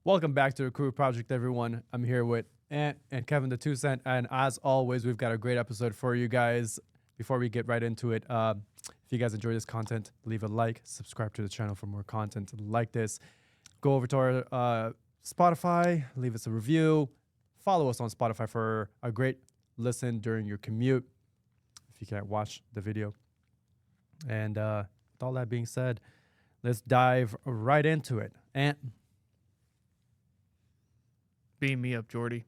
Welcome back to the Crude Project, everyone. I'm here with Ant and Kevin the 2 Cent, and as always, we've got a great episode for you guys. Before we get right into it, if you guys enjoy this content, leave a like, subscribe to the channel for more content like this. Go over to our Spotify, leave us a review, follow us on Spotify for a great listen during your commute if you can't watch the video. And with all that being said, let's dive right into it. Ant. Beam me up, Jordy.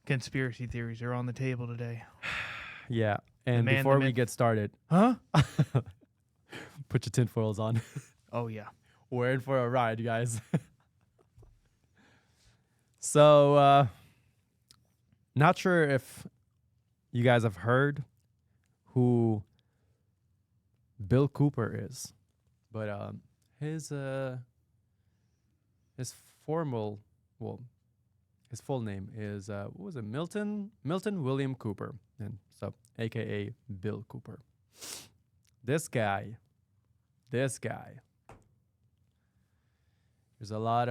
Conspiracy theories are on the table today. Yeah, and man, before the we myth. get started, Huh? put your tinfoils on. Oh, yeah. We're in for a ride, you guys. So, not sure if you guys have heard who Bill Cooper is, but his full name is what was it? Milton William Cooper, and so AKA Bill Cooper. This guy. There's a lot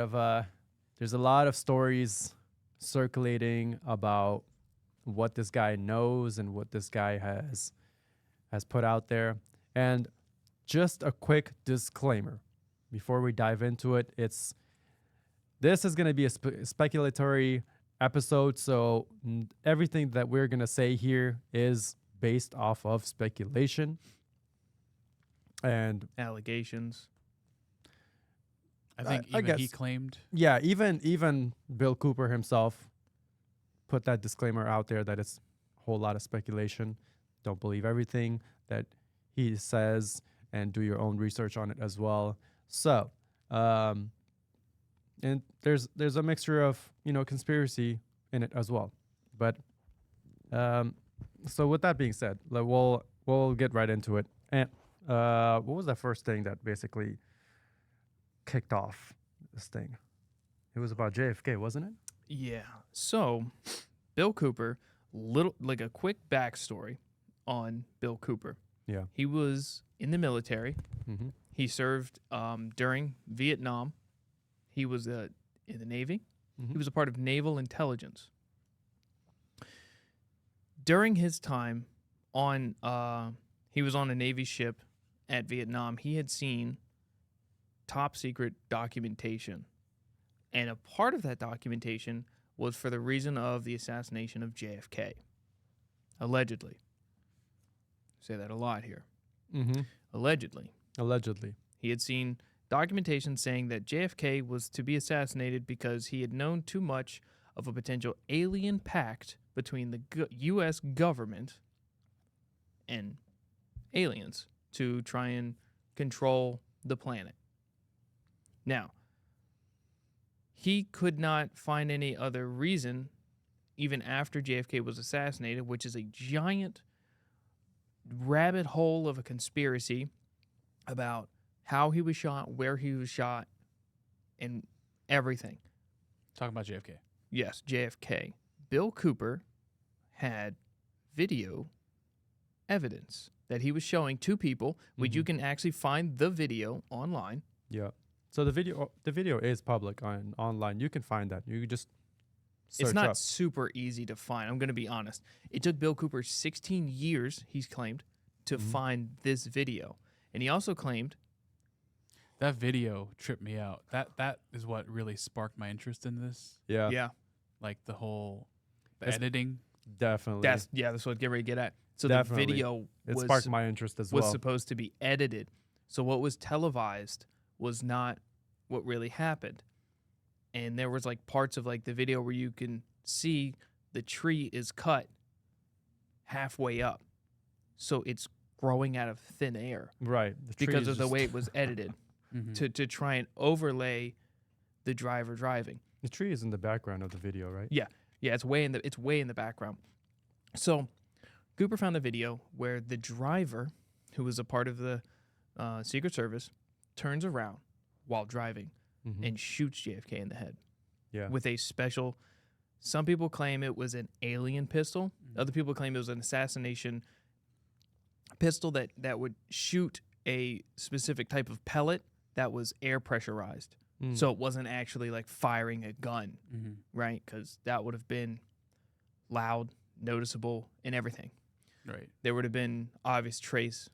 of stories circulating about what this guy knows and what this guy has put out there. And just a quick disclaimer before we dive into it, this is going to be a speculatory episode, so everything that we're going to say here is based off of speculation and Allegations. I think I even he guess. claimed. yeah, even Bill Cooper himself put that disclaimer out there that it's a whole lot of speculation. Don't believe everything that he says, and do your own research on it as well. So, and there's a mixture of conspiracy in it as well. But so with that being said, we'll get right into it. And what was that first thing that basically kicked off this thing? It was about JFK, wasn't it? Yeah. So, Bill Cooper, a quick backstory on Bill Cooper. Yeah. He was in the military. Mm-hmm. He served during Vietnam. He was in the Navy. Mm-hmm. He was a part of naval intelligence. During his time he was on a Navy ship at Vietnam. He had seen top secret documentation. And a part of that documentation was for the reason of the assassination of JFK. Allegedly. Say that a lot here. Mm-hmm. Allegedly. He had seen documentation saying that JFK was to be assassinated because he had known too much of a potential alien pact between the U.S. government and aliens to try and control the planet. Now, he could not find any other reason, even after JFK was assassinated, which is a giant rabbit hole of a conspiracy about how he was shot, where he was shot, and everything. Talking about JFK. Yes, JFK. Bill Cooper had video evidence that he was showing to people, which you can actually find the video online. Yeah. So the video is public online. You can find that. You can just search It's not up. super easy to find. I'm going to be honest. It took Bill Cooper 16 years, he's claimed, to find this video. And he also claimed That video tripped me out. That is what really sparked my interest in this. Yeah. yeah, Like the whole It's- editing. Definitely. that's what I'd get ready to get at. So Definitely. the video it was sparked my interest as was well. supposed to be edited. So what was televised was not what really happened. And there was like parts of like the video where you can see the tree is cut halfway up. So it's growing out of thin air Right. The tree because is of the just- way it was edited to try and overlay the driver driving. the tree is in the background of the video, right? Yeah, it's way in the background. So Cooper found the video where the driver, who was a part of the Secret Service, turns around while driving Mhm. and shoots JFK in the head Yeah. with a special. Some people claim it was an alien pistol. Other people claim it was an assassination pistol that would shoot a specific type of pellet that was air pressurized. Mm. So it wasn't actually like firing a gun, Mm-hmm. right? Because that would have been loud, noticeable, and everything. Right. There would have been obvious trace,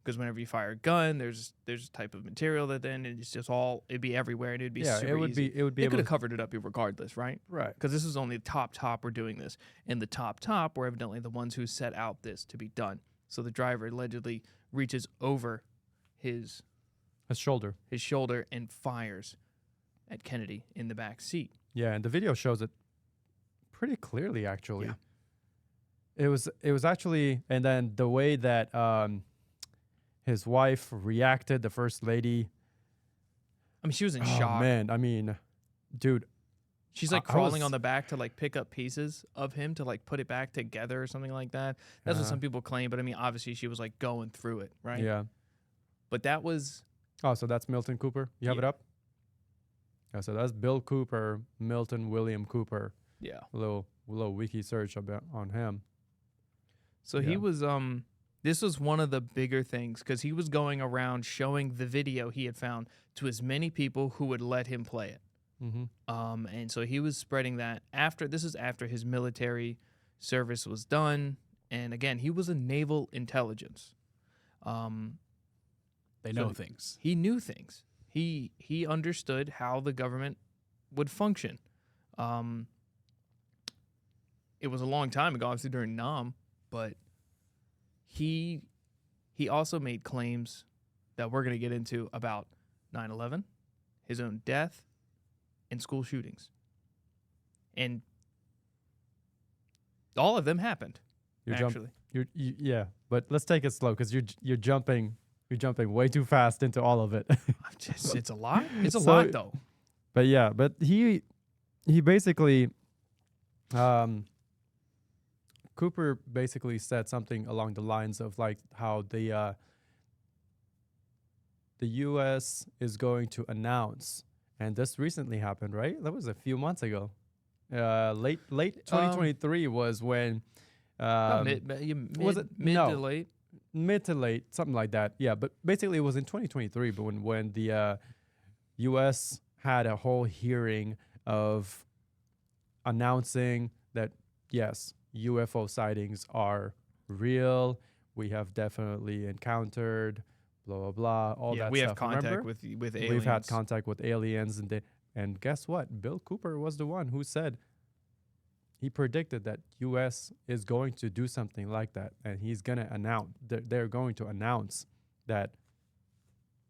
because whenever you fire a gun, there's a type of material that then it's just it'd be everywhere, and it'd be yeah, super it would easy. be. It would be They able could to have covered it up regardless, right? right. Because this was only the top we're doing this, and the top were evidently the ones who set out this to be done. So the driver allegedly reaches over his His shoulder. shoulder and fires at Kennedy in the back seat. Yeah, and the video shows it pretty clearly. Actually, Yeah. it was actually, and then the way that his wife reacted, the first lady. I mean, she was in Oh shock. man, I mean, dude, She's like I crawling was- on the back to like pick up pieces of him to like put it back together or something like that. That's what Uh-huh. some people claim, but I mean, obviously she was like going through it, right? yeah. But that was Oh, so that's Milton Cooper. You have it Yeah. up? Yeah, so that's Bill Cooper, Milton William Cooper. yeah. A little wiki search about on him. So Yeah. he was this was one of the bigger things because he was going around showing the video he had found to as many people who would let him play it. Mm-hmm. And so he was spreading that after his military service was done. And again, he was a naval intelligence. They So know things. He knew things. He understood how the government would function. It was a long time ago, obviously during Nam, but he also made claims that we're going to get into about 9/11, his own death, and school shootings. And all of them happened, actually. Yeah, but let's take it slow because you're jumping way too fast into all of it. It's a lot. It's a So- lot, though. But yeah, but he basically, Cooper basically said something along the lines of like how the U.S. is going to announce, and this recently happened, right? That was a few months ago. Late 2023 was when. was it? Mid No. to late? Mid to late, something like that. Yeah, but basically it was in 2023, but when the U.S. had a whole hearing of announcing that yes, UFO sightings are real. We have definitely encountered blah blah blah. All that we stuff. have contact remember? with aliens. We've had contact with aliens, and guess what? Bill Cooper was the one who said. He predicted that U.S. is going to do something like that, and he's gonna announce. They're going to announce that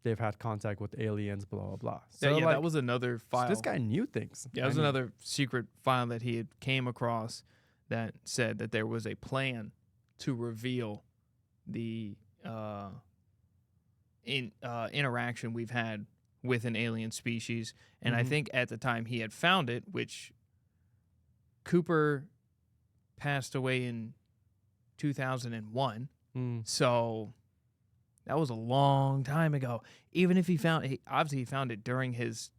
they've had contact with aliens. Blah blah blah. So yeah, like, that was another file. so this guy knew things. Yeah, it was another secret file that he had came across that said that there was a plan to reveal the interaction we've had with an alien species. And I Mhm. think at the time he had found it, which Cooper passed away in 2001. Mm. So that was a long time ago. Even if he found obviously he found it during his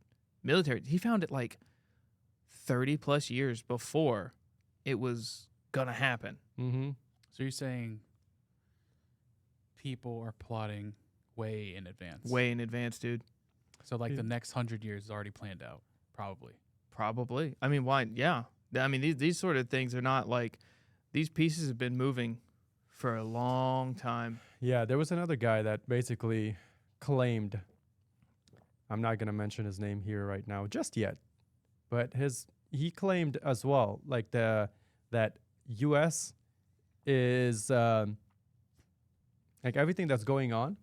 military. He found it like 30 plus years before it was gonna happen. Mm-hmm. So you're saying people are plotting way in advance. Way in advance, dude. So like Yeah. the next 100 years is already planned out, probably. Probably. I mean, why? Yeah. I mean, these sort of things are not like these pieces have been moving for a long time. Yeah, there was another guy that basically claimed. I'm not gonna mention his name here right now just yet, but he claimed as well, like that U.S. is like everything that's going on.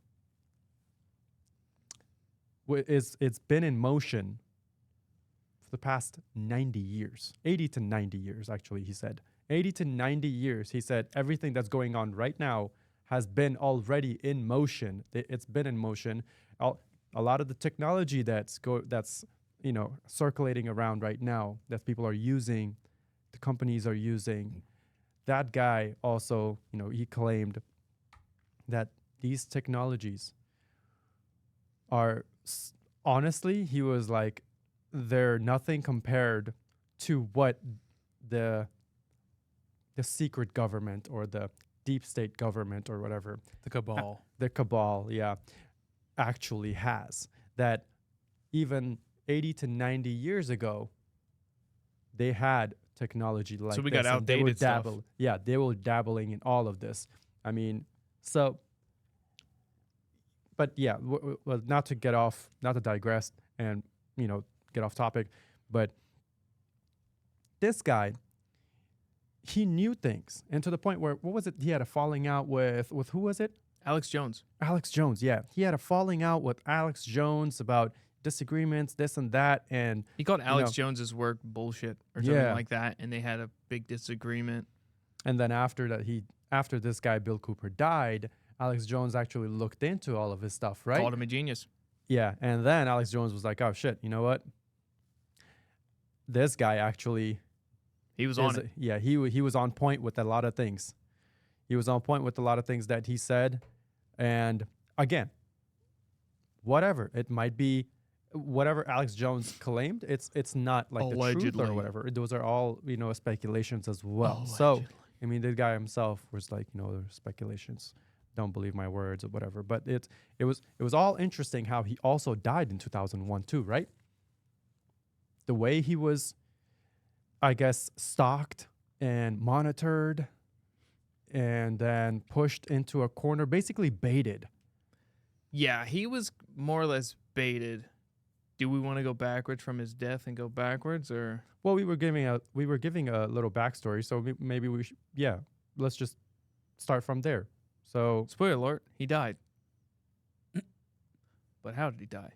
It's been in motion for the past 90 years, 80 to 90 years, actually, he said. 80 to 90 years, he said, everything that's going on right now has been already in motion. It's been in motion. A lot of the technology that's circulating around right now that people are using, the companies are using. That guy also, he claimed that these technologies are, honestly, he was like, they're nothing compared to what the secret government or the deep state government or whatever, The cabal. the cabal, actually has. that even 80 to 90 years ago, they had technology like So we this. got and they were outdated stuff. Yeah, they were dabbling in all of this. I mean, so, but yeah, well, not to digress and, get off topic, but this guy, he knew things, and to the point where, what was it? He had a falling out with who was it? Alex Jones. Alex Jones. Yeah, he had a falling out with Alex Jones about disagreements, this and that, and He called Alex know- Jones's work bullshit or something Yeah. like that, and they had a big disagreement. and then after this guy Bill Cooper died, Alex Jones actually looked into all of his stuff, right? Called him a genius. Yeah, and then Alex Jones was like, "Oh shit, you know what? This guy actually He was on it. Yeah, he was on point with a lot of things. He was on point with a lot of things that he said, and again, whatever it might be, whatever Alex Jones claimed, it's not like the truth Allegedly. or whatever. Those are all speculations as well. So Allegedly. I mean, the guy himself was like, they're speculations. Don't believe my words or whatever. But it was all interesting how he also died in 2001 too, right? The way he was, I guess, stalked and monitored and then pushed into a corner, basically baited. Yeah, he was more or less baited. Do we want to go backwards from his death and go backwards, or Well, we were giving a little backstory, so maybe we should, let's just start from there. So spoiler alert, he died. But how did he die?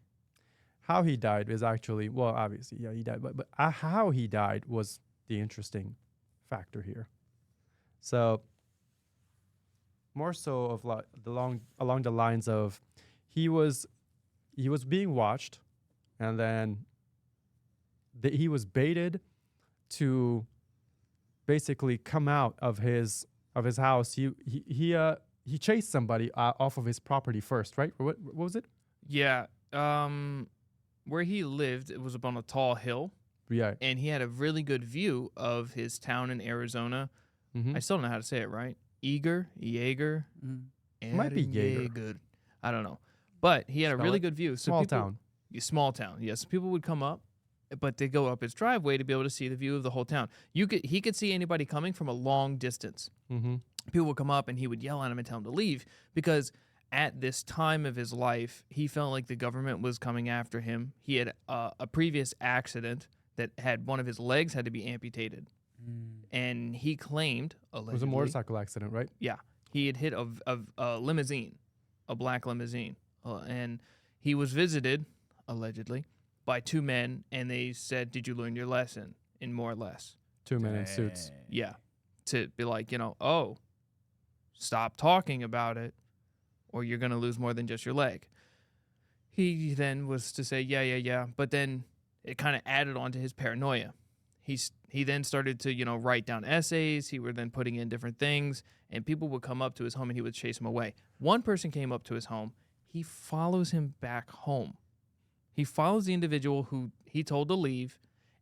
how he died is actually, well, obviously, yeah, he died, but how he died was the interesting factor here. So more so of along the lines of he was being watched, and then he was baited to basically come out of his house. He chased somebody off of his property first, right? Or what was it? Yeah, where he lived, it was up on a tall hill, Yeah. and he had a really good view of his town in Arizona. Mm-hmm. I still don't know how to say it right. Jaeger. Might be Jaeger. Good. I don't know. But he had a Spell really it. good view. So Small people, town. Small town. Yes, people would come up, but they go up his driveway to be able to see the view of the whole town. He could see anybody coming from a long distance. Mm-hmm. People would come up and he would yell at him and tell him to leave, because at this time of his life, he felt like the government was coming after him. He had a previous accident that had one of his legs had to be amputated, and he claimed allegedly It was a motorcycle accident, right? yeah, he had hit a limousine, a black limousine, and he was visited, allegedly, by two men, and they said, "Did you learn your lesson?" In more or less, 2 men in suits. yeah, to be like, oh, stop talking about it, or you're gonna lose more than just your leg. He then was to say, yeah, but then it kind of added on to his paranoia. He then started to, write down essays. He were then putting in different things, and people would come up to his home and he would chase them away. One person came up to his home. He follows him back home. He follows the individual who he told to leave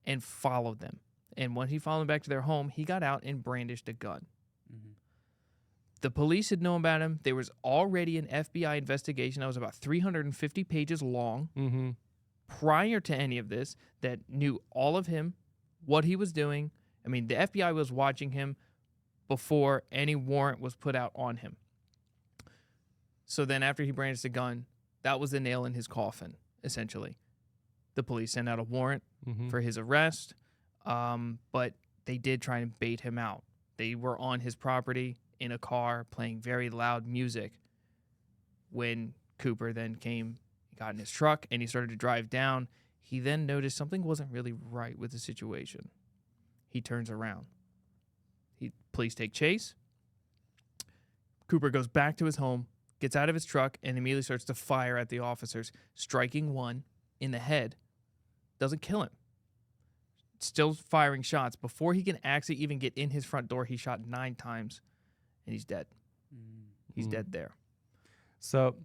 and followed them. And when he followed them back to their home, he got out and brandished a gun. Mm-hmm. The police had known about him. There was already an FBI investigation that was about 350 pages long Mm-hmm. prior to any of this that knew all of him, what he was doing. I mean, the FBI was watching him before any warrant was put out on him. So then after he brandished a gun, that was the nail in his coffin, essentially. The police sent out a warrant Mm-hmm. for his arrest, but they did try and bait him out. They were on his property in a car playing very loud music when Cooper then got in his truck, and he started to drive down. He then noticed something wasn't really right with the situation. He turns around. Police take chase. Cooper goes back to his home, gets out of his truck, and immediately starts to fire at the officers, striking one in the head. Doesn't kill him. Still firing shots. Before he can actually even get in his front door, he shot 9 times, and he's dead. He's Mm. dead there. So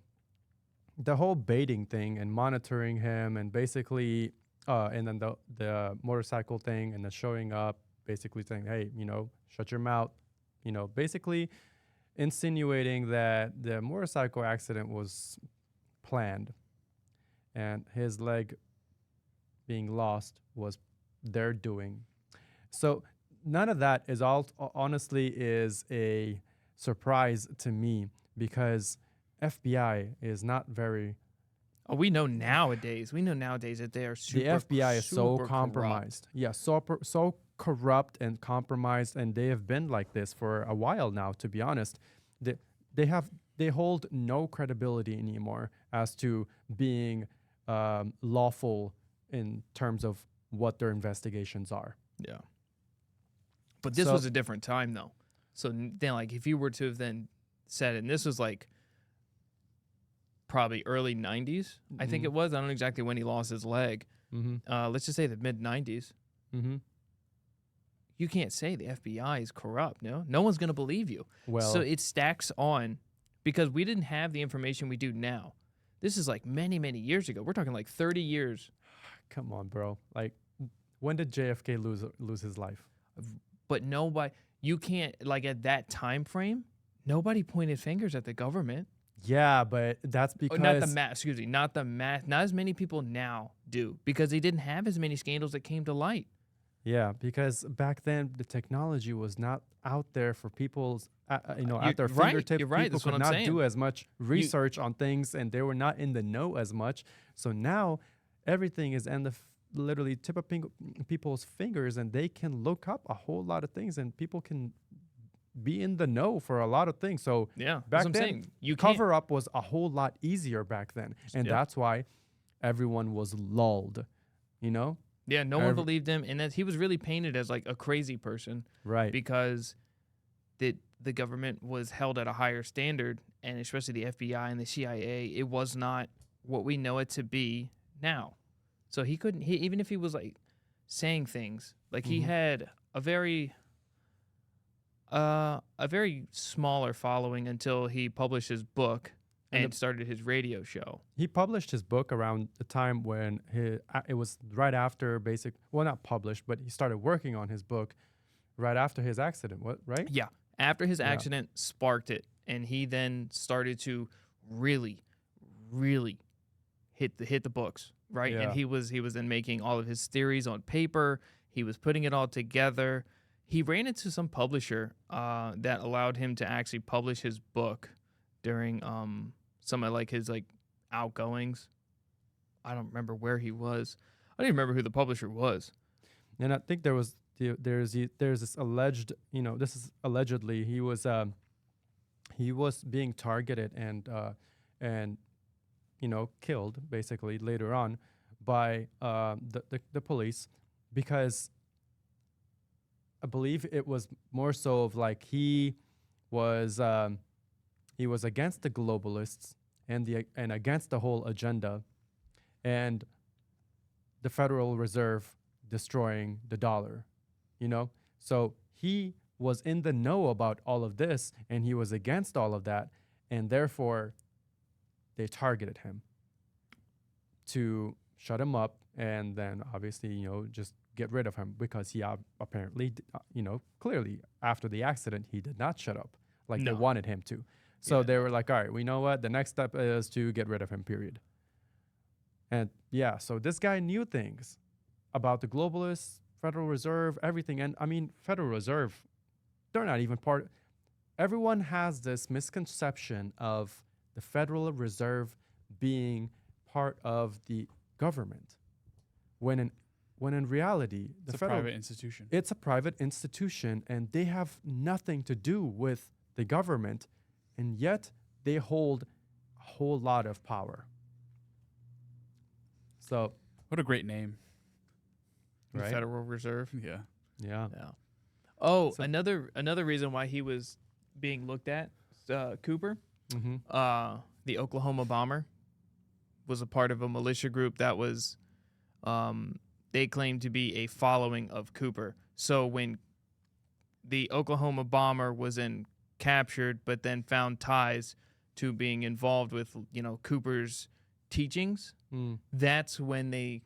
the whole baiting thing and monitoring him, and basically, and then the motorcycle thing, and the showing up, basically saying, "Hey, shut your mouth," basically insinuating that the motorcycle accident was planned, and his leg being lost was their doing. So none of that is all honestly is a surprise to me because FBI is not very. Oh, we know nowadays. We know nowadays that they are super. The FBI is so super compromised. Yeah, so corrupt and compromised, and they have been like this for a while now. To be honest, they hold no credibility anymore as to being lawful in terms of what their investigations are. Yeah. But this So- was a different time, though. So then, like, if you were to have then said it, and this was like probably early 90s, I think Mhm. it was. I don't know exactly when he lost his leg. Mm-hmm. Let's just say the mid 90s. Mm-hmm. You can't say the FBI is corrupt, no? No one's going to believe you. Well, So it stacks on because we didn't have the information we do now. This is like many, many years ago. We're talking like 30 years. come on, bro. Like, when did JFK lose his life? But nobody, you can't, like at that time frame, nobody pointed fingers at the government. Yeah, but that's Oh, because not the mass, excuse me, not the mass. Not as many people now do because they didn't have as many scandals that came to light. Yeah, because back then the technology was not out there for people's, at their right, fingertips. you're right, People that's what could I'm not saying. do as much research on things, and they were not in the know as much. So now everything is in the literally tip of people's fingers, and they can look up a whole lot of things, and people can be in the know for a lot of things. So Yeah, back that's what I'm then, saying. You can't, cover up was a whole lot easier back then, and Yeah. that's why everyone was lulled. You know, yeah, no one Every- believed him, and that he was really painted as like a crazy person right? because the government was held at a higher standard, and especially the FBI and the CIA, it was not what we know it to be now. So he couldn't. Even if he was like saying things, like he Mhm. had a very smaller following until he published his book And and started his radio show. He published his book around the time when it was right after not published, but he started working on his book right after his accident. What, right? Yeah. After his Yeah. accident sparked it, and he then started to really, really hit the books, right? Yeah. And he was then making all of his theories on paper. He was putting it all together. He ran into some publisher that allowed him to actually publish his book during some of like his like outgoings. I don't remember where he was. I don't even remember who the publisher was. And I think there's this alleged, this is allegedly he was being targeted and killed basically later on by the police because I believe it was more so of like he was against the globalists and against the whole agenda and the Federal Reserve destroying the dollar, So he was in the know about all of this and he was against all of that, and therefore they targeted him to shut him up and then obviously, just get rid of him because he apparently, clearly after the accident, he did not shut up like they No. wanted him to. So Yeah. they were like, all right, we know what? The next step is to get rid of him, period. And yeah, so this guy knew things about the globalists, Federal Reserve, everything. And I mean, Federal Reserve, they're not even part. Everyone has this misconception of the Federal Reserve being part of the government, when in reality, It's a private institution. it's a private institution, and they have nothing to do with the government, and yet they hold a whole lot of power. So, What a great name. The right? Federal Reserve. Yeah. Yeah. Yeah. Oh, So- another reason why he was being looked at, Cooper, Mm-hmm. the Oklahoma bomber, was a part of a militia group that was, they claimed to be a following of Cooper. So when the Oklahoma bomber was captured, but then found ties to being involved with, Cooper's teachings, Mm. that's when they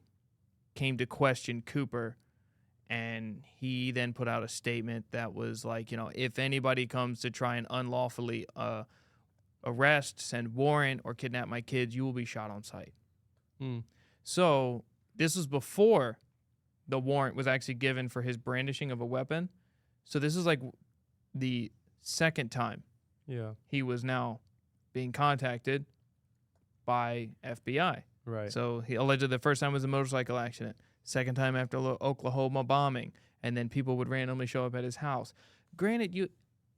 came to question Cooper, and he then put out a statement that was like, if anybody comes to try and unlawfully arrest, send warrant, or kidnap my kids, you will be shot on sight. Mm. So this was before the warrant was actually given for his brandishing of a weapon. So this is like the second time Yeah. he was now being contacted by FBI. Right. So he allegedly the first time was a motorcycle accident, second time after Oklahoma bombing, and then people would randomly show up at his house. Granted,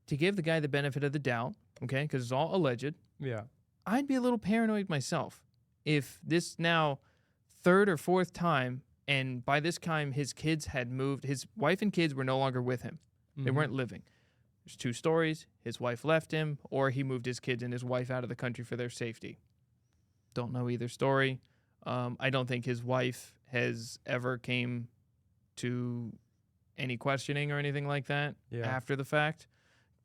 to give the guy the benefit of the doubt, okay, because it's all alleged, Yeah. I'd be a little paranoid myself if this now third or fourth time, and by this time his kids had moved, his wife and kids were no longer with him. They Mhm. weren't living. There's two stories. His wife left him, or he moved his kids and his wife out of the country for their safety. Don't know either story. I don't think his wife has ever came to any questioning or anything like that Yeah. after the fact.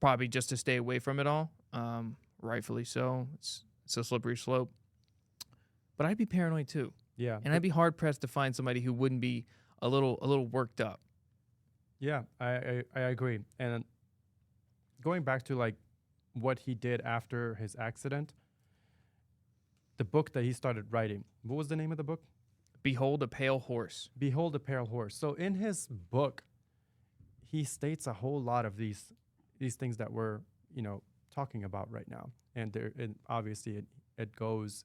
Probably just to stay away from it all. Rightfully so. It's a slippery slope. But I'd be paranoid too, Yeah. and I'd be hard pressed to find somebody who wouldn't be a little worked up. Yeah, I agree. And going back to like what he did after his accident, the book that he started writing. What was the name of the book? Behold a pale horse. Behold a Pale Horse. So in his book, he states a whole lot of these things that we're, talking about right now. And obviously it goes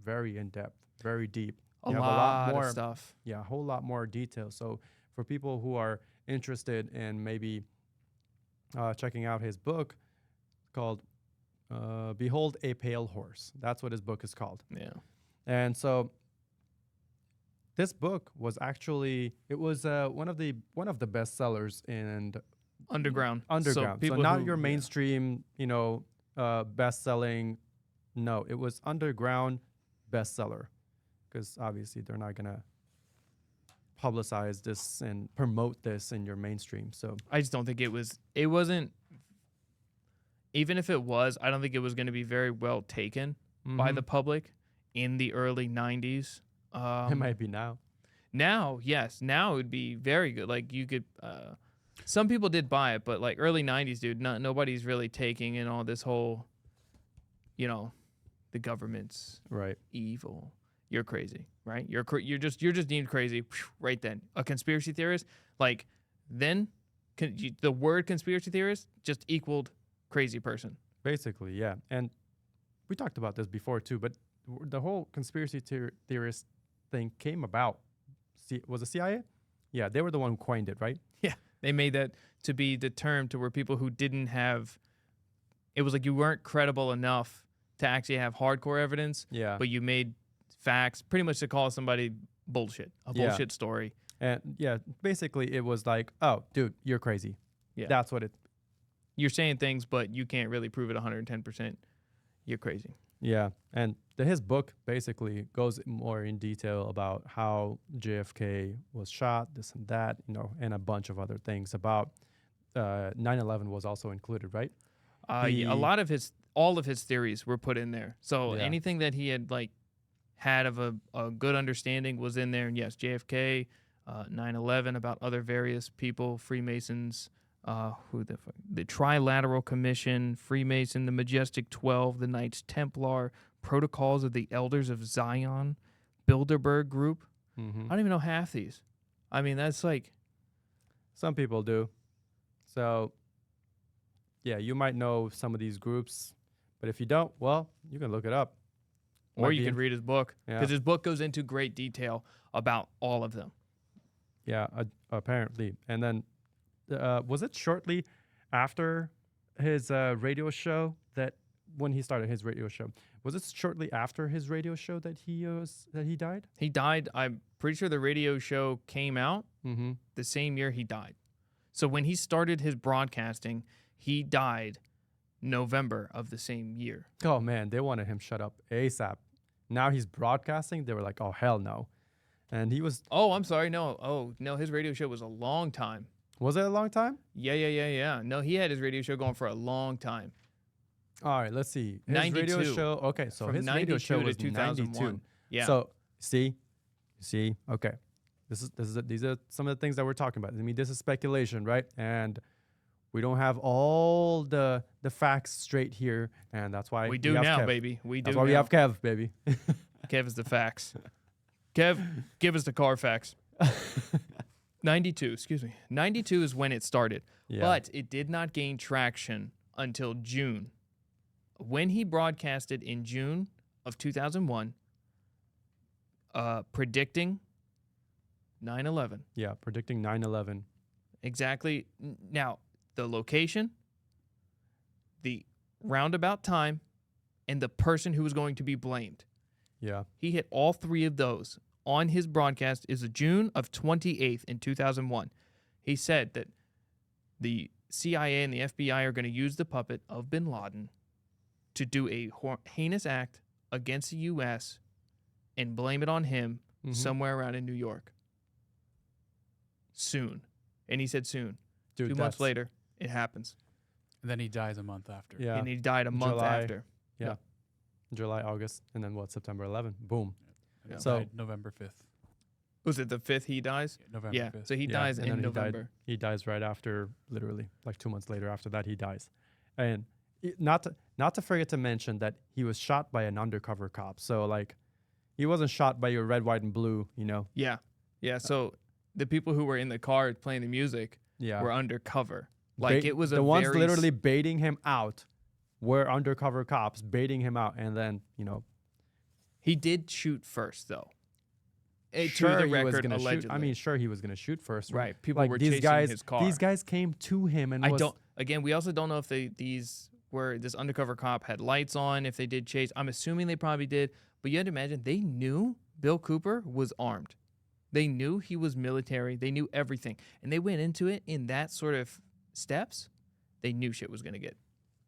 very in depth, very deep. A You have lot of stuff. Yeah, a whole lot more detail. So for people who are interested in maybe checking out his book called Behold a Pale Horse. That's what his book is called. Yeah. And so this book was actually one of the bestsellers in Underground. underground. So, people not who- your yeah. mainstream, best-selling. No, it was underground bestseller, because obviously they're not gonna publicize this and promote this in your mainstream. So I just don't think it wasn't, even if it was, I don't think it was going to be very well taken by the public in the early 90s. it might be now. Now, yes, now it would be very good. Like you could, some people did buy it, but like early 90s, dude, nobody's really taking in all this whole, the government's Right. evil. You're crazy, right? You're just deemed crazy right then. A conspiracy theorist, like then the word conspiracy theorist just equaled crazy person. Basically, yeah. And we talked about this before too, but the whole conspiracy theorist thing came about. Was it CIA? Yeah, they were the one who coined it, right? Yeah, they made that to be the term to where people who didn't have, it was like you weren't credible enough to actually have hardcore evidence, Yeah. but you made facts pretty much to call somebody bullshit, a Yeah. bullshit story. And yeah, basically it was like, oh, dude, you're crazy. Yeah. That's what it. You're saying things, but you can't really prove it 110%. You're crazy. Yeah. And his book basically goes more in detail about how JFK was shot, this and that, and a bunch of other things about 9/11 was also included, right? Yeah, a lot of all of his theories were put in there. So Yeah. anything that he had had of a good understanding was in there. And yes, JFK, 9/11, about other various people, Freemasons, the Trilateral Commission, Freemason, the Majestic 12, the Knights Templar, Protocols of the Elders of Zion, Bilderberg Group. Mm-hmm. I don't even know half these. I mean, that's like, Some people do. So, yeah, you might know some of these groups, but if you don't, well, you can look it up. or Might you be can in- read his book, Yeah. because his book goes into great detail about all of them. Yeah, apparently. And then, was it shortly after his radio show when he started his radio show? Was it shortly after his radio show that he died? He died, I'm pretty sure the radio show came out Mm-hmm. the same year he died. So when he started his broadcasting, he died November of the same year. Oh man, they wanted him shut up ASAP. Now he's broadcasting. They were like, oh hell no. And he was. Oh, I'm sorry. No. Oh, no, his radio show was a long time. Was it a long time? Yeah. No, he had his radio show going for a long time. All right, let's see. His radio 92. show. Okay, so From his radio 92 show to was 2001. 92. Yeah. So see, okay, these are some of the things that we're talking about. I mean, this is speculation, right? And we don't have all the facts straight here, and that's why we do have now, Kev. baby. We do That's why we now. have Kev, baby. Kev is the facts. Kev, give us the car facts. 92, excuse me. 92 is when it started, but it did not gain traction until June. When he broadcasted in June of 2001, predicting 9/11. Yeah, predicting 9/11. Exactly. Now, the location, the roundabout time, and the person who was going to be blamed. Yeah. He hit all three of those on his broadcast is June of 28th in 2001. He said that the CIA and the FBI are going to use the puppet of bin Laden to do a heinous act against the U.S. and blame it on him somewhere around in New York. Soon. And he said soon. Dude, 2 months later, it happens. And then he dies a month after. Yeah. And he died a month July. after. Yeah. July, August, and then what? September 11. Boom. And he So- died November 5th. Was it the 5th he dies? November Yeah. 5th. So he Yeah, dies and in then November. He dies right after, literally, like 2 months later. After that, he dies. And not to forget to mention that he was shot by an undercover cop. So like, he wasn't shot by your red, white, and blue. You know. Yeah. Yeah. So the people who were in the car playing the music Yeah. were undercover. Like it was the ones very literally baiting him out were undercover cops baiting him out, and then He did shoot first, though. sure to the he was record, gonna shoot. allegedly. I mean, sure he was gonna shoot first. Right. People Like were these chasing guys, his car. these guys came to him and Again, we also don't know if these were this undercover cop had lights on, if they did chase. I'm assuming they probably did, but you had to imagine they knew Bill Cooper was armed. They knew he was military. They knew everything, and they went into it in that sort of steps. They knew shit was gonna get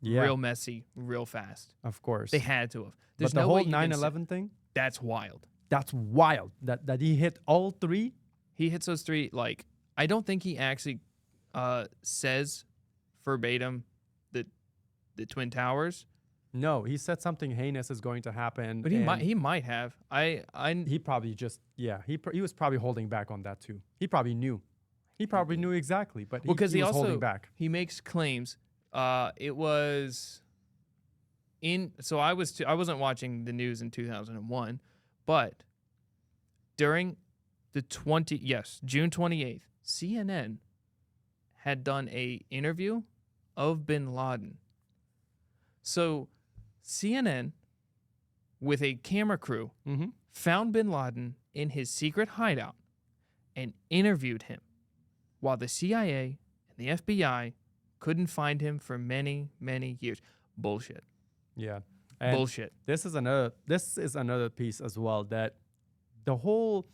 real messy, real fast. Of course. They had to have. But the no whole way you can 9/11 thing, that's wild. that's wild. That he hit all three. He hits those three. Like, I don't think he actually says verbatim the Twin Towers, No, he said something heinous is going to happen. but and he might have. he probably just he was probably holding back on that too. He probably knew. He probably knew exactly, but Well, 'cause he he was also- holding back. he makes claims. It was so I wasn't watching the news in 2001, but during the June 28th, CNN had done a interview of bin Laden. So CNN, with a camera crew, Mm-hmm. found bin Laden in his secret hideout and interviewed him, while the CIA and the FBI couldn't find him for many, many years. Bullshit. Yeah. And Bullshit. This is another piece as well, that the whole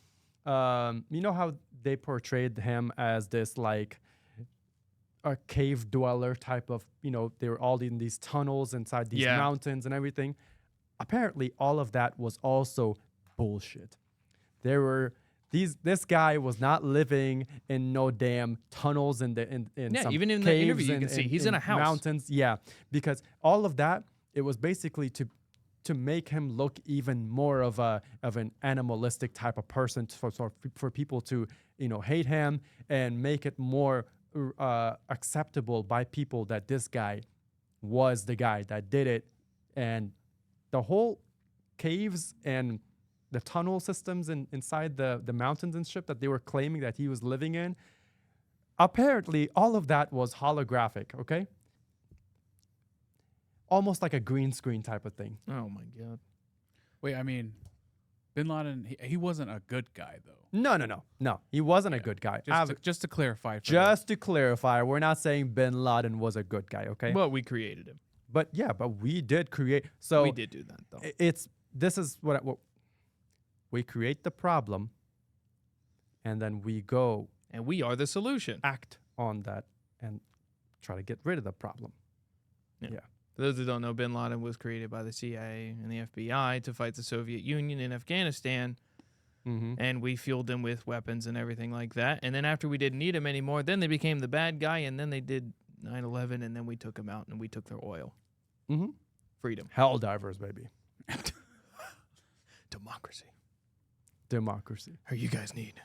you know how they portrayed him as this like a cave dweller type of, they were all in these tunnels inside these Yeah. mountains and everything. Apparently all of that was also bullshit. There were this guy was not living in no damn tunnels in Yeah, some even in the caves interview you can see he's in a house. mountains. Yeah, because all of that, it was basically to make him look even more of an animalistic type of person for people to hate him and make it more acceptable by people that this guy was the guy that did it. And the whole caves and the tunnel systems inside the mountains and shit that they were claiming that he was living in, apparently all of that was holographic, okay? Almost like a green screen type of thing. Oh my God. Wait, I mean, bin Laden, he wasn't a good guy, though. No. He wasn't a good guy. Just to clarify. Just to clarify, we're not saying bin Laden was a good guy, okay? But we created him. But we did create. So We did do that, though. this is what we create the problem, and then we go And we are the solution. act on that and try to get rid of the problem. For those who don't know, bin Laden was created by the CIA and the FBI to fight the Soviet Union in Afghanistan. Mm-hmm. And we fueled them with weapons and everything like that. And then after we didn't need them anymore, then they became the bad guy, and then they did 9/11, and then we took them out, and we took their oil. Mm-hmm. Freedom. Hell divers, baby. Democracy. Democracy. Or you guys need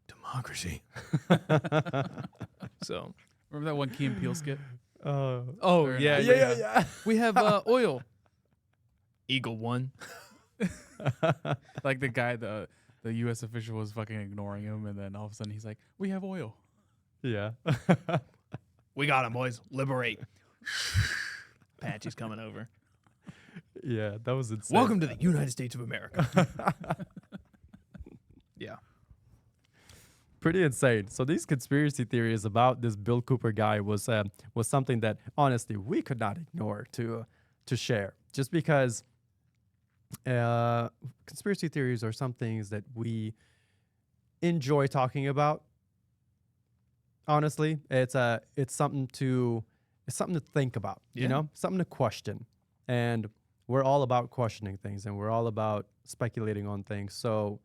democracy. So. Remember that one Key and Peele skit? Oh, Very yeah, nice. yeah. We have oil. Eagle 1. Like the guy, the U.S. official was fucking ignoring him, and then all of a sudden he's like, "We have oil." Yeah. We got him, boys. Liberate. Apache's coming over. Yeah, that was insane. Welcome to the United States of America. Yeah. Pretty insane. So these conspiracy theories about this Bill Cooper guy was something that honestly we could not ignore to share, just because conspiracy theories are some things that we enjoy talking about. Honestly, it's something to think about, Yeah. you know, something to question, and we're all about questioning things, and we're all about speculating on things. So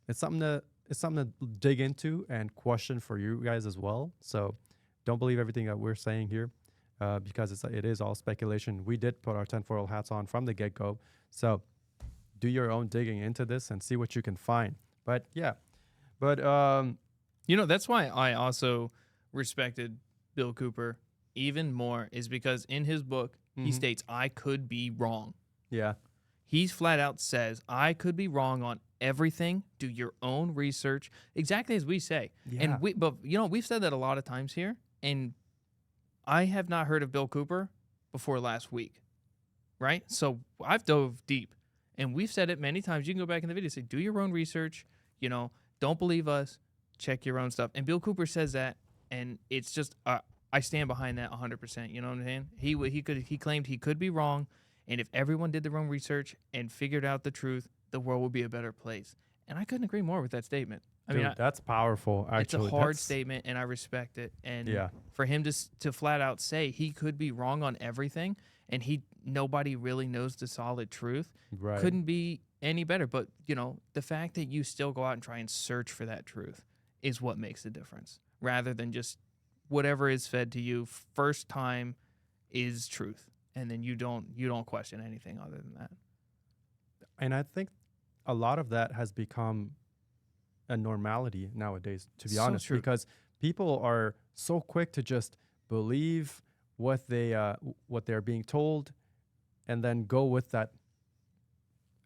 it's something to dig into and question for you guys as well. So don't believe everything that we're saying here, because it is all speculation. We did put our tinfoil hats on from the get-go. So do your own digging into this and see what you can find. But yeah, but You know, that's why I also respected Bill Cooper even more, is because in his book, he states, I could be wrong. yeah, He flat out says, I could be wrong on everything. Do your own research, exactly as we say. Yeah. But you know, we've said that a lot of times here, and I have not heard of Bill Cooper before last week, right? So I've dove deep, and we've said it many times. You can go back in the video and say, do your own research. You know, don't believe us. Check your own stuff. And Bill Cooper says that, and it's just I stand behind that 100%. You know what I'm saying? He claimed he could be wrong, and if everyone did their own research and figured out the truth, the world would be a better place. And I couldn't agree more with that statement. I dude, mean, that's powerful. Actually, it's a hard That's- statement, and I respect it. And Yeah. for him to flat out say he could be wrong on everything, and nobody really knows the solid truth, Right. couldn't be any better. But you know, the fact that you still go out and try and search for that truth is what makes the difference, rather than just whatever is fed to you first time is truth, and then you don't question anything other than that. And I think a lot of that has become a normality nowadays, to be So honest, true. because people are so quick to just believe what they're being told, and then go with that.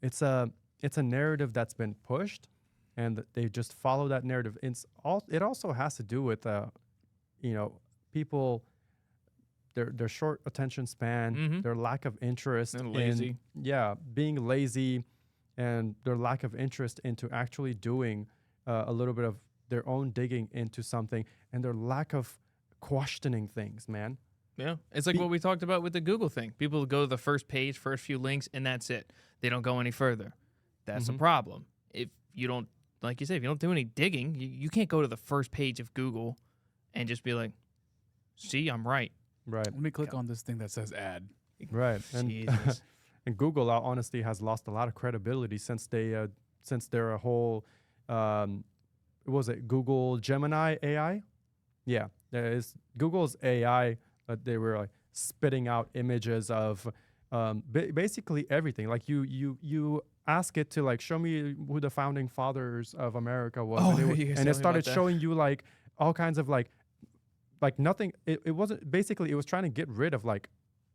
It's a narrative that's been pushed, and they just follow that narrative. It also has to do with people, their short attention span, their lack of interest, And lazy. being lazy, and their lack of interest into actually doing a little bit of their own digging into something, and their lack of questioning things, man. Yeah, it's like what we talked about with the Google thing. People go to the first page, first few links, and that's it. They don't go any further. That's a problem. If you don't, like you said, if you don't do any digging, you can't go to the first page of Google and just be like, see, I'm right. Right. Let me click on this thing that says ad. Right. And Jesus. and Google honestly has lost a lot of credibility since their whole what was it, Google Gemini AI? Yeah, there is Google's AI. They were like spitting out images of basically everything. Like you ask it to like show me who the founding fathers of America was, Oh, and you guys it tell me started about that. showing you like all kinds of like nothing. It wasn't basically. It was trying to get rid of like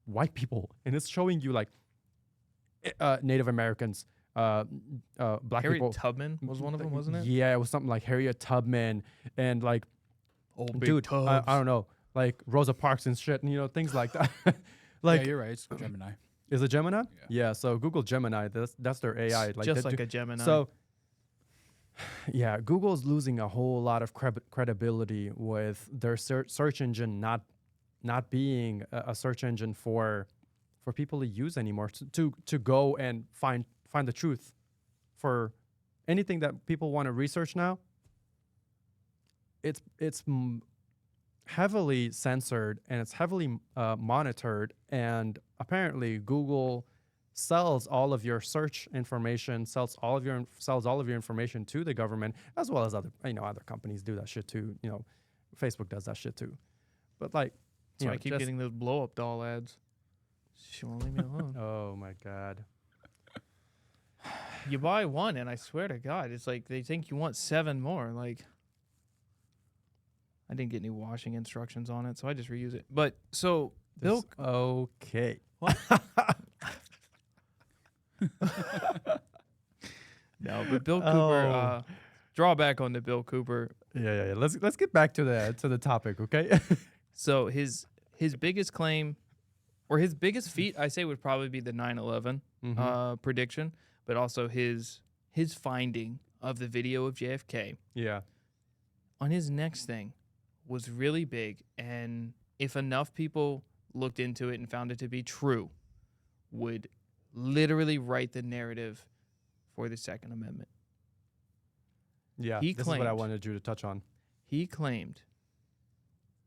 white people, and it's showing you like Native Americans, black Harriet people. Tubman was one of them, wasn't it? Yeah, it was something like Harriet Tubman and like Old big dude, tubs. I don't know, like Rosa Parks and shit, and things like that. Yeah, like, you're right. It's Gemini. is it Gemini? Yeah. So Google Gemini, that's their AI. Like Just they like do- a Gemini. So yeah, Google's losing a whole lot of credibility with their search engine not being a search engine for people to use anymore, to go and find the truth for anything that people want to research now. It's heavily censored, and it's heavily monitored, and apparently Google sells all of your search information, sells all of your information to the government, as well as other companies do that shit too. Facebook does that shit too. But like, so I keep getting those blow up doll ads. She won't leave me alone. Oh my god. You buy one, and I swear to God, it's like they think you want 7 more. Like, I didn't get any washing instructions on it, so I just reuse it. But so Bill, Okay. No, but Bill Cooper, drawback on the Bill Cooper. Yeah. Let's get back to the topic, okay? So his biggest claim, or his biggest feat, I say, would probably be the 9/11 prediction, but also his finding of the video of JFK. Yeah. On his next thing was really big, and if enough people looked into it and found it to be true, would literally write the narrative for the Second Amendment. Yeah, He this is what I claimed- wanted you to touch on. He claimed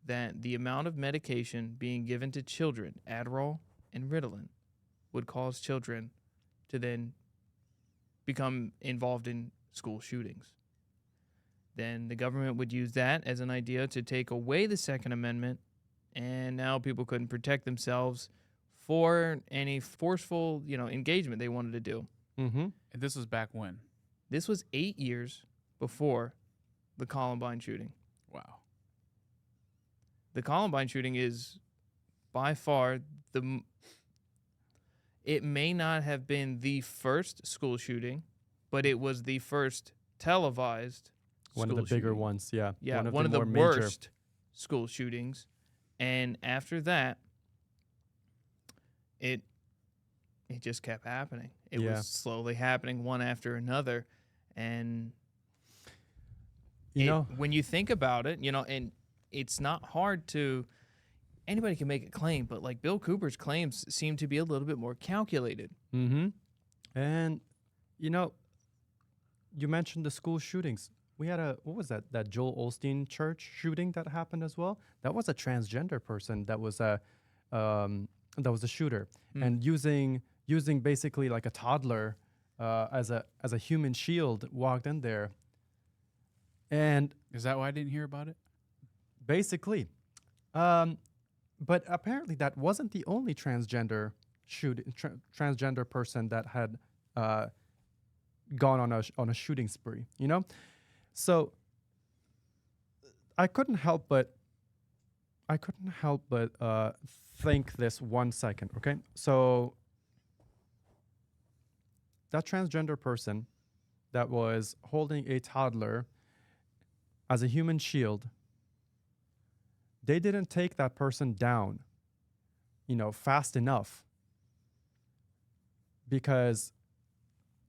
that the amount of medication being given to children, Adderall and Ritalin, would cause children to then become involved in school shootings. Then the government would use that as an idea to take away the Second Amendment, and now people couldn't protect themselves for any forceful, engagement they wanted to do. Mm-hmm. And this was back when? This was 8 years before the Columbine shooting. Wow. The Columbine shooting is by far it may not have been the first school shooting, but it was the first televised One of the school bigger shooting. ones, yeah. Yeah, one of the more major. worst school shootings. And after that, it just kept happening. It Yeah. was slowly happening one after another. And when you think about it, and it's not hard to, anybody can make a claim, but like Bill Cooper's claims seem to be a little bit more calculated. Mm-hmm. And, you mentioned the school shootings. We had what was that Joel Osteen church shooting that happened as well? That was a transgender person that was a shooter. And using basically like a toddler as a human shield walked in there. And Is that why I didn't hear about it? basically, but apparently that wasn't the only transgender transgender person that had gone on a shooting spree, So I couldn't help but think this 1 second, okay? So that transgender person that was holding a toddler as a human shield, they didn't take that person down, fast enough because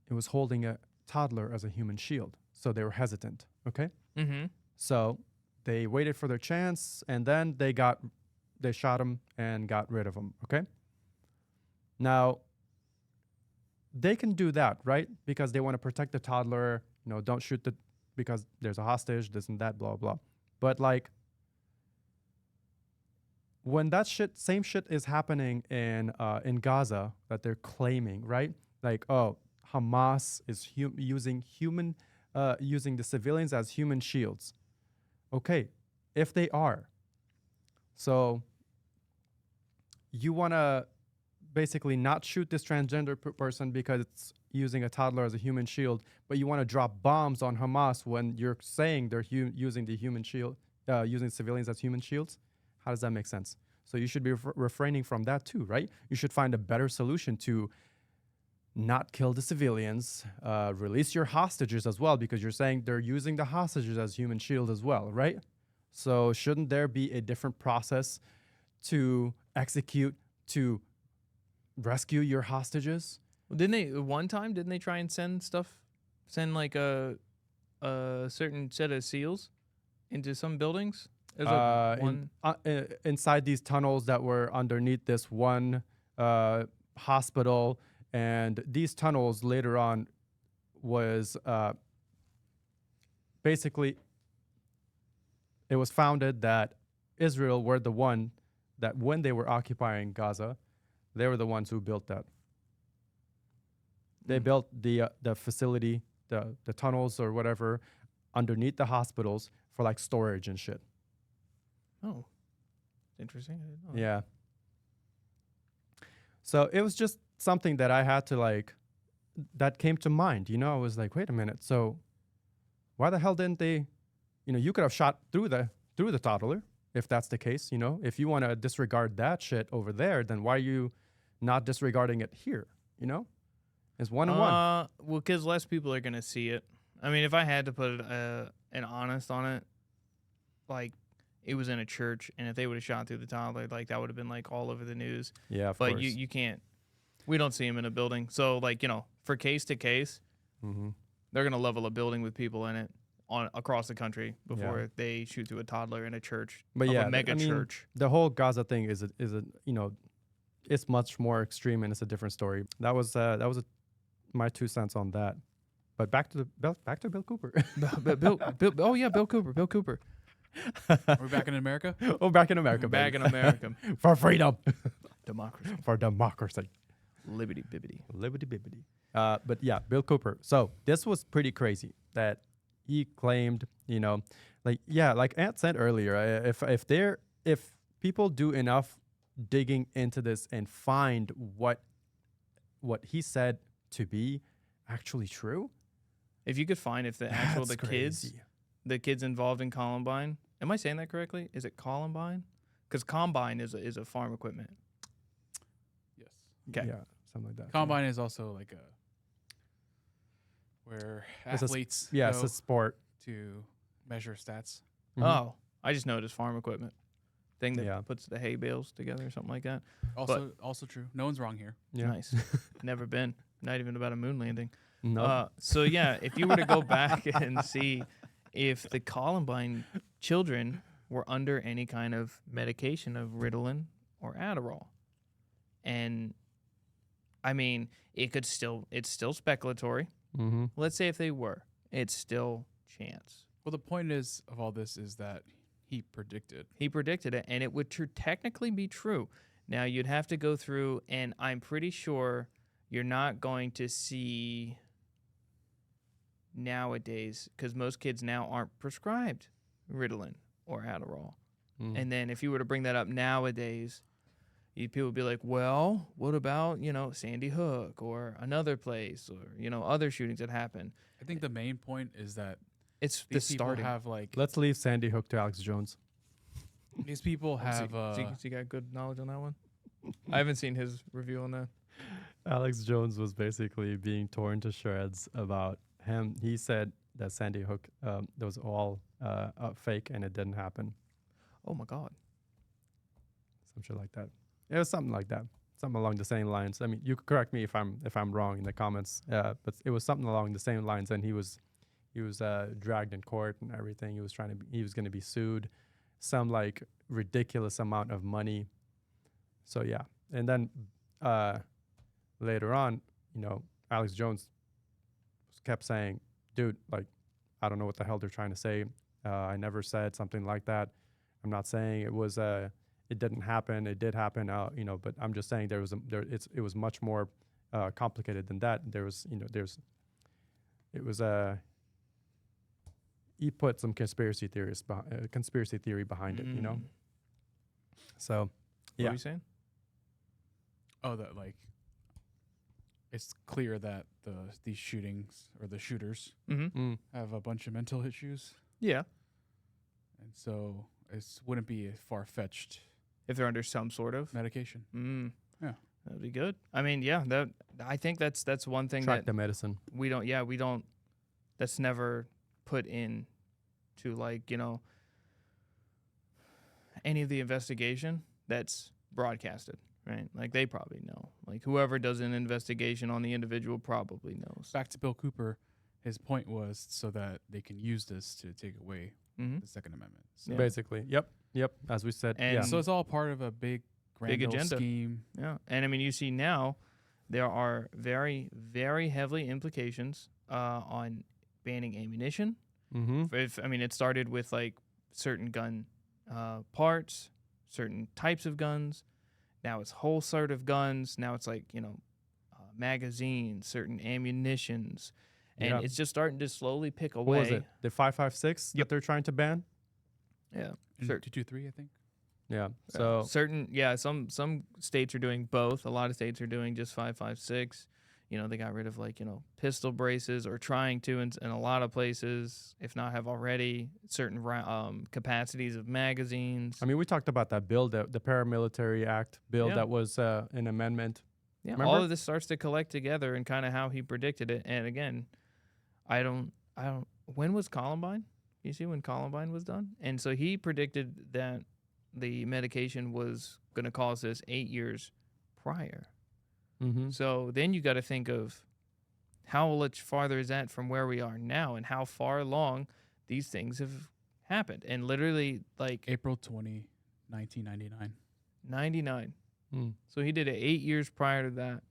it was holding a toddler as a human shield. So they were hesitant, okay? Mm-hmm. So they waited for their chance, and then they shot him and got rid of him, okay? Now, they can do that, right? Because they want to protect the toddler, don't shoot because there's a hostage, this and that, blah, blah. But like, when that same shit is happening in Gaza that they're claiming, right? Like, oh, Hamas is using the civilians as human shields. Okay, if they are, so you want to basically not shoot this transgender person because it's using a toddler as a human shield, but you want to drop bombs on Hamas when you're saying they're using the human shield, using civilians as human shields. How does that make sense? So you should be refraining from that too, right? You should find a better solution to not kill the civilians, release your hostages as well, because you're saying they're using the hostages as human shield as well, right? So shouldn't there be a different process to execute, to rescue your hostages? Well, didn't they try and send like a certain set of SEALs into some buildings? There's inside these tunnels that were underneath this one hospital, and these tunnels later on was basically, it was founded that Israel were the one that when they were occupying Gaza, they were the ones who built that. They built the facility, the tunnels or whatever, underneath the hospitals for like storage and shit. Oh, interesting. I didn't know that. Yeah. So it was just something that I had to that came to mind. I was like, wait a minute. So why the hell didn't they, you could have shot through the toddler if that's the case. If you want to disregard that shit over there, then why are you not disregarding it here? It's 1-1. Well, because less people are gonna see it. I mean, if I had to put an honest on it, like it was in a church, and if they would have shot through the toddler, like that would have been like all over the news. Yeah, of But course. you can't. We don't see them in a building, so like for case to case, Mm-hmm. they're gonna level a building with people in it across the country before they shoot through a toddler in a church. But of yeah, a mega I mean, church. the whole Gaza thing is it's much more extreme and it's a different story. That was my 2 cents on that. But back to Bill Cooper. Bill Cooper. Bill Cooper. We're back in America. Oh, back in America, Back baby. in America. For freedom, Democracy. for democracy, Liberty bibbity. liberty bibbity. But yeah, Bill Cooper. So this was pretty crazy that he claimed, like Ant said earlier, if people do enough digging into this and find what he said to be actually true, If you could find if the actual the kids involved in Columbine. Am I saying that correctly? Is it Columbine? Because Combine is a farm equipment. Yes. Okay. Yeah, something like that. Combine is also like where It's a athletes Yeah, it's go a sport. to measure stats. Mhm. Oh, I just know it as farm equipment. Thing that Yeah. puts the hay bales together or something like that. Also true. No one's wrong here. Yeah. Nice. Never been. Not even about a moon landing. No. So yeah, if you were to go back and see if the Columbine children were under any kind of medication of Ritalin or Adderall, and I mean, it's still speculatory. Mm-hmm. Let's say if they were, it's still chance. Well, the point is of all this is that he predicted. He predicted it, and it would technically be true. Now, you'd have to go through, and I'm pretty sure you're not going to see nowadays, because most kids now aren't prescribed Ritalin or Adderall. Mm. And then if you were to bring that up nowadays, people would be like, well, what about, Sandy Hook or another place or, other shootings that happen? I think the main point is that It's the these people starting. have like Let's leave Sandy Hook to Alex Jones. these people have Has he got good knowledge on that one? I haven't seen his review on that. Alex Jones was basically being torn to shreds about him. He said that Sandy Hook that was all fake and it didn't happen. Oh my God. Some shit like that. It was something like that. Something along the same lines. I mean, you could correct me if I'm wrong in the comments. But it was something along the same lines. And he was dragged in court and everything. He was going to be sued, some like ridiculous amount of money. So yeah, and then later on, Alex Jones kept saying, "Dude, like, I don't know what the hell they're trying to say. I never said something like that. I'm not saying it was it didn't happen. It did happen. But I'm just saying it was much more complicated than that. He put some conspiracy theory behind it, So, What yeah. are you saying? oh that like it's clear that these shootings or the shooters Mm-hmm. have a bunch of mental issues, Yeah. and so it wouldn't be a far-fetched If they're under some sort of. medication. Yeah. That'd be good. I mean, yeah, I think that's one thing Track that the medicine. we don't, that's never put in to any of the investigation that's broadcasted, right? Like they probably know. Like whoever does an investigation on the individual probably knows. Back to Bill Cooper, his point was so that they can use this to take away Mm-hmm. the Second Amendment. So, Yeah. Basically. Yep. As we said. And yeah. so it's all part of a big grand old agenda. scheme. Yeah, and I mean, you see now there are very, very heavy implications on banning ammunition. Mm-hmm. It started with like certain gun parts, certain types of guns. Now it's whole sort of guns. Now it's like magazines, certain ammunitions, and Yeah. it's just starting to slowly pick away. What was it? The 5.56 Yep. that they're trying to ban? Yeah, In Sure. 223, I think. Yeah. So some states are doing both. A lot of states are doing just 5.56. They got rid of pistol braces or trying to in a lot of places, if not have already, certain capacities of magazines. I mean, we talked about that bill, the Paramilitary Act bill Yeah. that was an amendment Yeah, Remember? all of this starts to collect together and kind of how he predicted it. And again, I don't. When was Columbine? You see when Columbine was done, and so he predicted that the medication was going to cause this 8 years prior. Mm-hmm. So then you got to think of how much farther is that from where we are now, and how far along these things have happened. And literally, like April 20, 1999. 99. Mm. So he did it 8 years prior to that,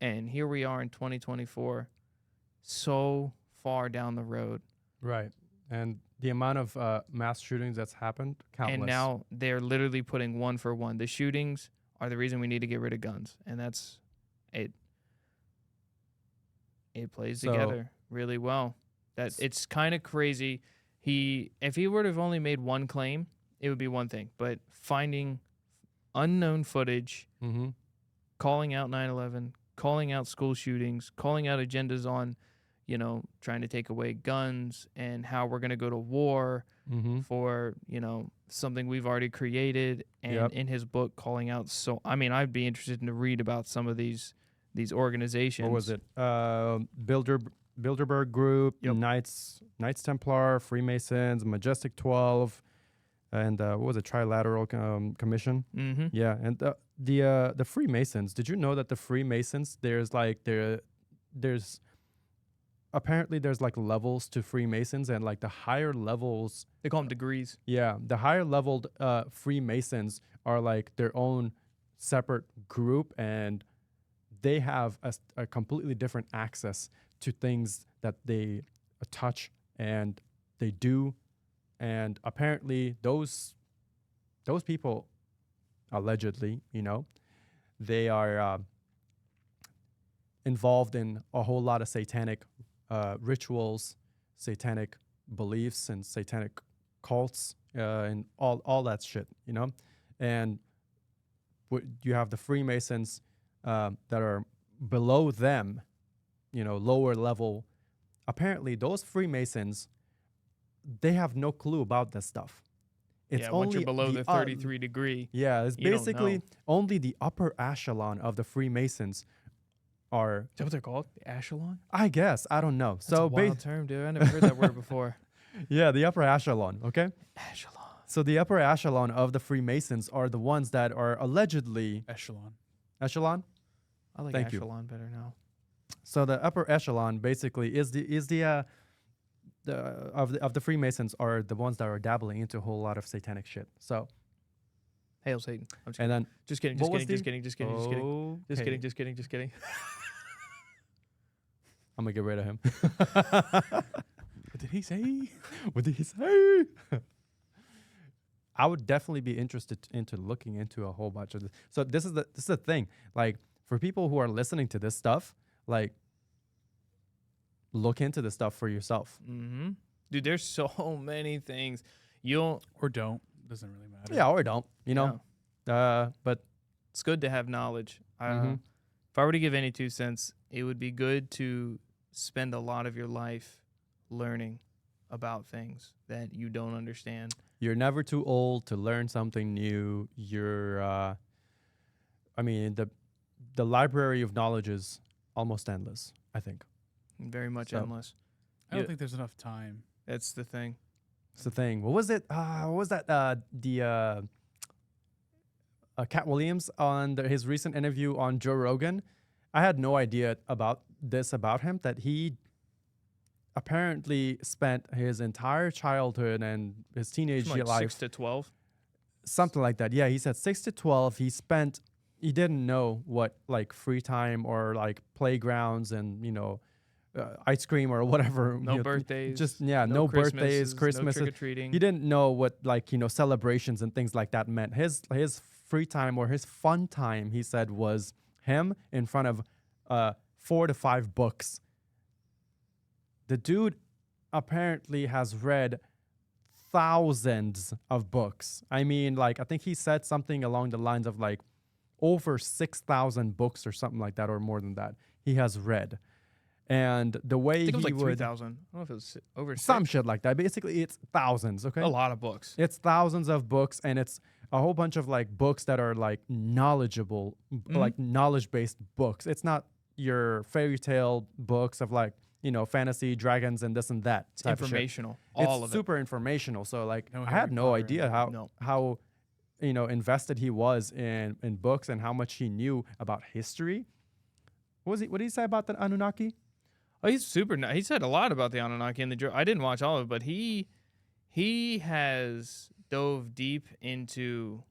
and here we are in 2024, so far down the road. Right. And the amount of mass shootings that's happened, countless. And now they're literally putting one for one. The shootings are the reason we need to get rid of guns, and that's it. It plays So- together really well. That it's kind of crazy. If he were to have only made one claim, it would be one thing. But finding unknown footage, Mm-hmm. calling out 9/11, calling out school shootings, calling out agendas on, trying to take away guns and how we're going to go to war Mm-hmm. for, something we've already created. And Yep. in his book, calling out. So, I mean, I'd be interested to read about some of these organizations. What was it? Bilderberg Group, Yep. Knights Templar, Freemasons, Majestic 12, and what was it? Trilateral Commission. Mm-hmm. Yeah, and the Freemasons. Did you know that the Freemasons? There's apparently there's like levels to Freemasons, and like the higher levels. They call them degrees. Yeah, the higher leveled Freemasons are like their own separate group, and they have a completely different access to things that they touch and they do. And apparently those people, allegedly, they are involved in a whole lot of satanic rituals, satanic beliefs, and satanic cults, and all that shit, And you have the Freemasons that are below them, lower level. Apparently, those Freemasons, they have no clue about this stuff. It's once you're only below the 33 degree. Yeah, it's you don't basically know. only the upper echelon of the Freemasons are. Is that what they're called? The echelon? I guess, I don't know. That's So a wild term, dude. I never heard that word before. yeah, the upper echelon. Okay. Echelon. So the upper echelon of the Freemasons are the ones that are allegedly Echelon. echelon. I like Thank you. echelon better now. So the upper echelon basically is the of the Freemasons are the ones that are dabbling into a whole lot of satanic shit. So Hail Satan. I'm just and kidding. then Just kidding. what Just was kidding. Just kidding. Just kidding. Just kidding. Just Okay. kidding. Just kidding. Just kidding. I'm gonna get rid of him. What did he say? What did he say? I would definitely be interested into looking into a whole bunch of this. So this is the thing. Like for people who are listening to this stuff, like look into this stuff for yourself. Mm-hmm. Dude, there's so many things. You'll. Or don't. Doesn't really matter. Yeah, or don't. But It's good to have knowledge. Mhm. If I were to give any 2 cents, it would be good to spend a lot of your life learning about things that you don't understand. you're never too old to learn something new. The library of knowledge is almost endless, I think. Very much So- endless. I don't Yeah. think there's enough time. That's the thing. It's the thing. What was it? What was that? Cat Williams on his recent interview on Joe Rogan. I had no idea about him, that he apparently spent his entire childhood and his teenage From like life, 6 to 12. something like that. Yeah, he said 6 to 12. He didn't know what like free time or like playgrounds and ice cream or whatever. No birthdays. No birthdays, Christmas. No trick-or-treating. He didn't know what celebrations and things like that meant. His free time or his fun time, he said, was him in front of 4 to 5 books. The dude apparently has read thousands of books. I mean, I think he said something along the lines of over 6,000 books or something like that, or more than that he has read. And the way I think it was he like would 3,000. I don't know if it was over some 6. shit like that. Basically, it's thousands. Okay, A lot of books. it's thousands of books, and it's a whole bunch of like books that are like knowledgeable, like knowledge-based books. It's not your fairy tale books of like, fantasy, dragons, and this and that. It's type of shit. informational. All It's of super informational. So like, No I Harry had no Potter idea in how there. No. invested he was in books and how much he knew about history. What did he say about the Anunnaki? Oh, he's super nice. He said a lot about the Anunnaki in the I didn't watch all of it, but he has dove deep into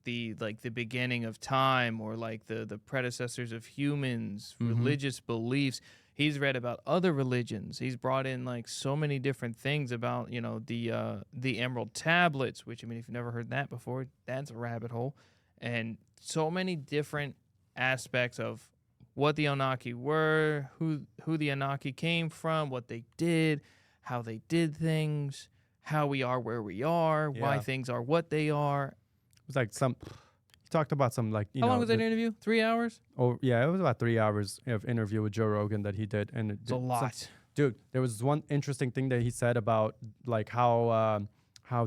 the beginning of time, or like the predecessors of humans, religious beliefs. He's read about other religions. He's brought in like so many different things about, the Emerald Tablets, which, I mean, if you've never heard that before, that's a rabbit hole. And so many different aspects of what the Anunnaki were, who the Anunnaki came from, what they did, how they did things, how we are where we are, why Yeah. things are what they are. It was like he talked about some like, How long was that interview? 3 hours? Oh yeah, it was about 3 hours of interview with Joe Rogan that he did, and It's a lot. dude, there was one interesting thing that he said about like how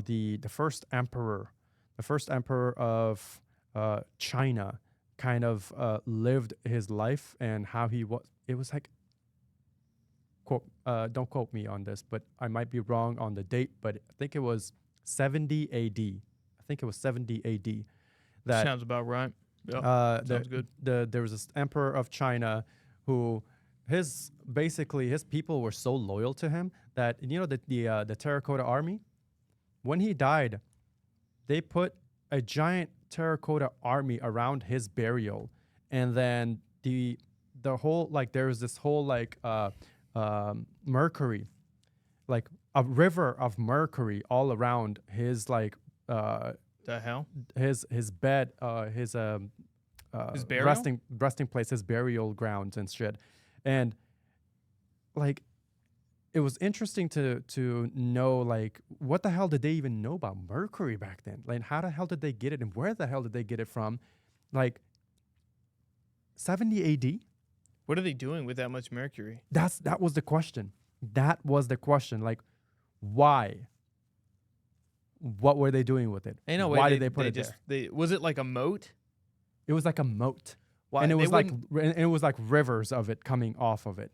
the first emperor of China kind of lived his life, and how he was. It was like, quote, don't quote me on this, but I might be wrong on the date, but I think it was 70 AD. I think it was 70 AD. That Sounds about right. Yep. Sounds good. There was this emperor of China who his people were so loyal to him that the terracotta army, when he died, they put a giant terracotta army around his burial, and then the whole like there was this whole like mercury, like a river of mercury all around his like The hell? his bed, his burial? resting place, his burial grounds and shit. And like, it was interesting to know like what the hell did they even know about mercury back then? Like, how the hell did they get it, and where the hell did they get it from? Like 70 AD? What are they doing with that much mercury? That was the question. That was the question. Like, why? What were they doing with it? Ain't no way Why did they put it just, there? Was it like a moat? It was like a moat. Why? And it They was like wouldn't- and it was like rivers of it coming off of it,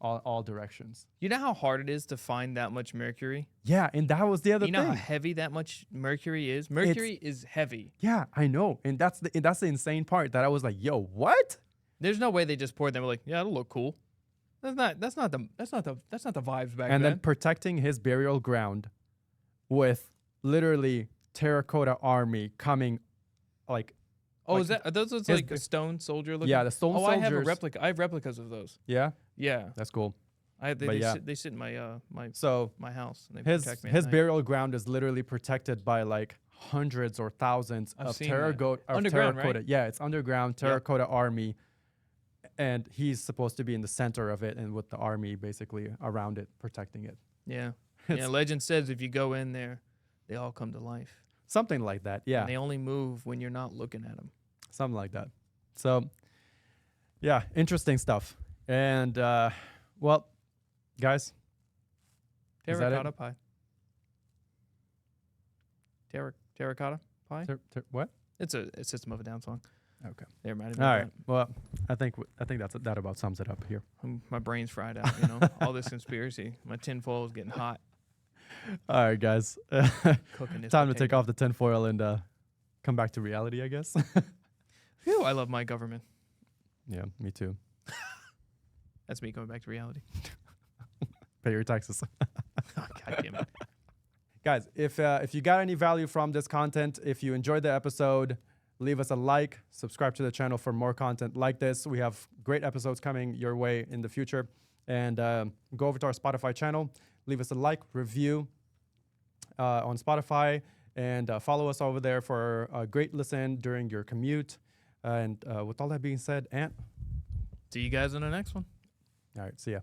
all directions. You know how hard it is to find that much mercury? Yeah, and that was the other You know how thing. heavy that much mercury is? Mercury is heavy. Yeah, I know, and that's the insane part that I was like, yo, what? There's no way they just poured them like, yeah, it'll look cool. That's not the vibes back And then. then protecting his burial ground with literally terracotta army coming, like, Oh, like is that are those his like b- a stone soldier looking? yeah, the stone Oh, I have a soldiers. replica. I have replicas of those. Yeah, Yeah, that's cool. they But yeah. sit in my So my house. And they his protect me at his night. burial ground is literally protected by like hundreds or thousands I've of seen that. terracotta. Underground, right? Terracotta. Yeah, it's underground terracotta army, and he's supposed to be in the center of it, and with the army basically around it, protecting it. Yeah, It's yeah. Legend says if you go in there, they all come to life. something like that. Yeah, And they only move when you're not looking at them. something like that. So, yeah, interesting stuff. And well, guys, is that it? Terracotta pie. Terracotta pie. What? It's a System of a Down song. Okay. They reminded All me right. of Well, I think that about sums it up here. that. My brain's fried out. All this conspiracy. My tinfoil is getting hot. All right, guys. Cooking this. Time to take potato. off the tinfoil and come back to reality, I guess. Phew, I love my government. Yeah, me too. That's me going back to reality. Pay your taxes. God damn it. Guys, if you got any value from this content, if you enjoyed the episode, leave us a like, subscribe to the channel for more content like this. We have great episodes coming your way in the future. And go over to our Spotify channel, leave us a like, review on Spotify, and follow us over there for a great listen during your commute. And with all that being said, Ant, See you guys in the next one. all right, see ya.